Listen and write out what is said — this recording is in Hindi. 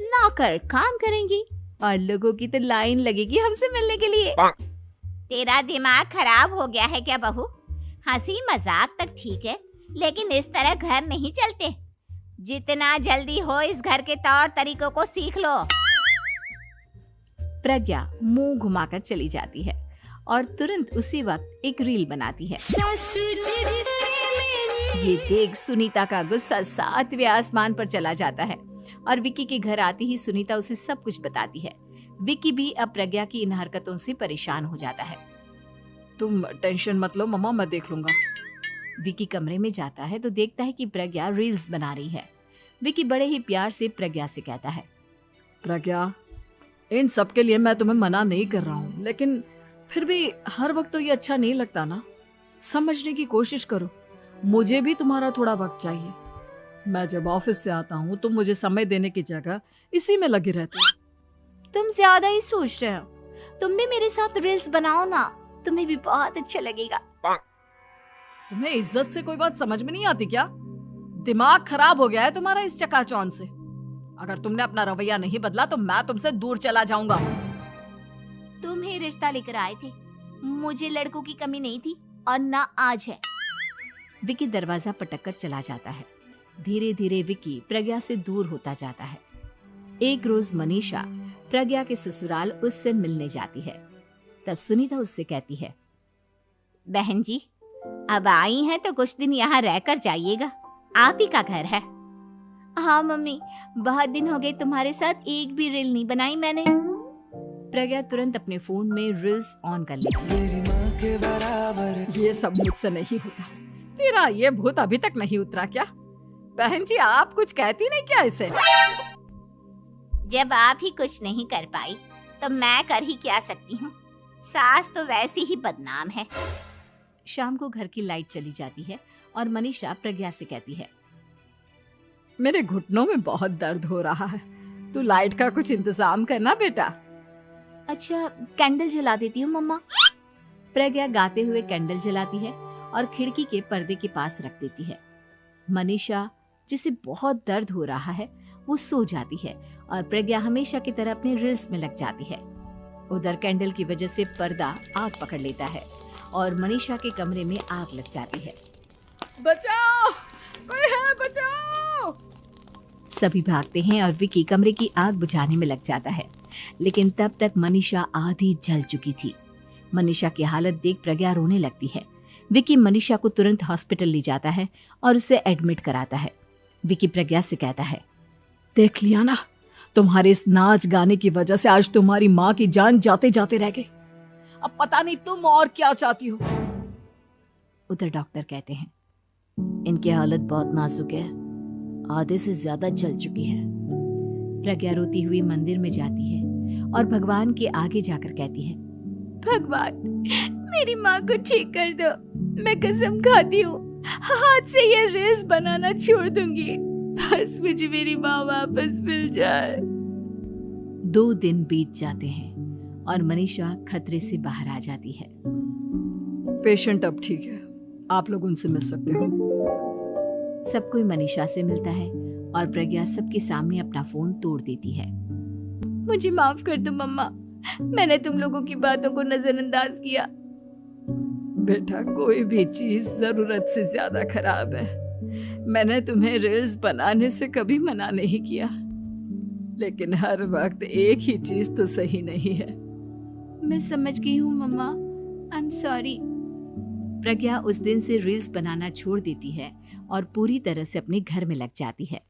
नौकर काम करेंगी और लोगों की तो लाइन लगेगी हमसे मिलने के लिए। तेरा दिमाग खराब हो गया है क्या बहू? हंसी मजाक तक ठीक है, लेकिन इस तरह घर नहीं चलते। जितना जल्दी हो इस घर के तौर तरीकों को सीख लो। प्रज्ञा मुंह घुमाकर चली जाती है और तुरंत उसी वक्त एक रील बनाती है। ये देख सुनीता का गुस्सा 7वें आसमान पर चला जाता है और विक्की के घर आती ही सुनीता उसे सब कुछ बताती है। विक्की भी अब प्रज्ञा की इन हरकतों से परेशान हो जाता है। तुम टेंशन मत लो मम्मा, मैं देख लूंगा। विक्की कमरे में जाता है तो देखता है कि प्रज्ञा रील्स बना रही है। विक्की बड़े ही प्यार से प्रज्ञा से कहता है, प्रज्ञा, इन सब के लिए मैं तुम्हें मना नहीं कर रहा हूँ, लेकिन फिर भी हर वक्त तो ये अच्छा नहीं लगता ना। समझने की कोशिश करो, मुझे भी तुम्हारा थोड़ा वक्त चाहिए। मैं जब ऑफिस से आता हूँ तुम मुझे समय देने की जगह इसी में लगे रहते हो। तुम ज्यादा ही सोच रहे हो। तुम भी मेरे साथ रील्स बनाओ ना, तुम्हें भी बहुत अच्छा लगेगा। तुम्हें इज्जत से कोई बात समझ में नहीं आती क्या? दिमाग खराब हो गया है तुम्हारा इस चकाचौंध से। अगर तुमने अपना रवैया नहीं बदला तो मैं तुमसे दूर चला जाऊंगा। तुम ही रिश्ता लेकर आए थे, मुझे लड़कों की कमी नहीं थी और ना आज है। विक्की दरवाजा पटक कर चला जाता है। धीरे धीरे विक्की प्रज्ञा से दूर होता जाता है। एक रोज मनीषा प्रज्ञा के ससुराल उससे मिलने जाती है। तब सुनीता उससे कहती है, बहन जी, अब आई हैं तो कुछ दिन यहाँ रहकर जाइएगा, आप ही का घर है। हाँ मम्मी, बहुत दिन हो गए तुम्हारे साथ एक भी रील नहीं बनाई मैंने। प्रज्ञा तुरंत अपने फोन में रील्स ऑन कर लेती है। ये सब मुझसे नहीं होता। तेरा ये भूत अभी तक नहीं उतरा क्या? बहन जी, आप कुछ कहती नहीं क्या इसे? जब आप ही कुछ नहीं कर पाई तो मैं कर ही क्या सकती हूँ। सास तो वैसी ही बदनाम है। शाम को घर की लाइट चली जाती है और मनीषा प्रज्ञा से कहती है, मेरे घुटनों में बहुत दर्द हो रहा है, तू लाइट का कुछ इंतजाम करना बेटा। अच्छा, कैंडल जला देती हूँ मम्मा। प्रज्ञा गाते हुए कैंडल जलाती है और खिड़की के पर्दे के पास रख देती है। मनीषा, जिसे बहुत दर्द हो रहा है, वो सो जाती है और प्रज्ञा हमेशा की तरह अपने रील्स में लग जाती है। उधर कैंडल की वजह से पर्दा आग पकड़ लेता है और मनीषा के कमरे में आग लग जाती है। बचाओ, कोई है, बचाओ। सभी भागते हैं और विक्की कमरे की आग बुझाने में लग जाता है, लेकिन तब तक मनीषा आधी जल चुकी थी। मनीषा की हालत देख प्रज्ञा रोने लगती है। विक्की मनीषा को तुरंत हॉस्पिटल ले जाता है और उसे एडमिट कराता है। विक्की प्रज्ञा से कहता है, देख लिया ना, तुम्हारे इस नाच गाने की वजह से आज तुम्हारी माँ की जान जाते जाते रह गई। अब पता नहीं तुम और क्या चाहती हो। उधर डॉक्टर कहते हैं, इनकी हालत बहुत नाजुक है, आधे से ज्यादा जल चुकी है। प्रज्ञा रोती हुई मंदिर में जाती है और भगवान के आगे जाकर कहती है, भगवान, मेरी माँ को ठीक कर दो। मैं कसम खाती हूँ हाथ से ये रील्स बनाना छोड़ दूंगी। बस मुझे मेरी माँ वापस मिल जाए। 2 दिन बीत जाते हैं और मनीषा खतरे से बाहर आ जाती है। पेशेंट अब ठीक है, आप लोग उनसे मिल सकते हो। सब कोई मनीषा से मिलता है और प्रज्ञा सबके सामने अपना फोन तोड़ देती है। मुझे माफ कर दो मम्मा, मैंने तुम लोगों की बातों को नजरअंदाज किया। बेटा, कोई भी चीज जरूरत से ज्यादा खराब है। मैंने तुम्हें रील्स बनाने से कभी मना नहीं किया, लेकिन हर वक्त एक ही चीज तो सही नहीं है। मैं समझ गई हूँ मम्मा, आई एम सॉरी। प्रज्ञा उस दिन से रील्स बनाना छोड़ देती है और पूरी तरह से अपने घर में लग जाती है।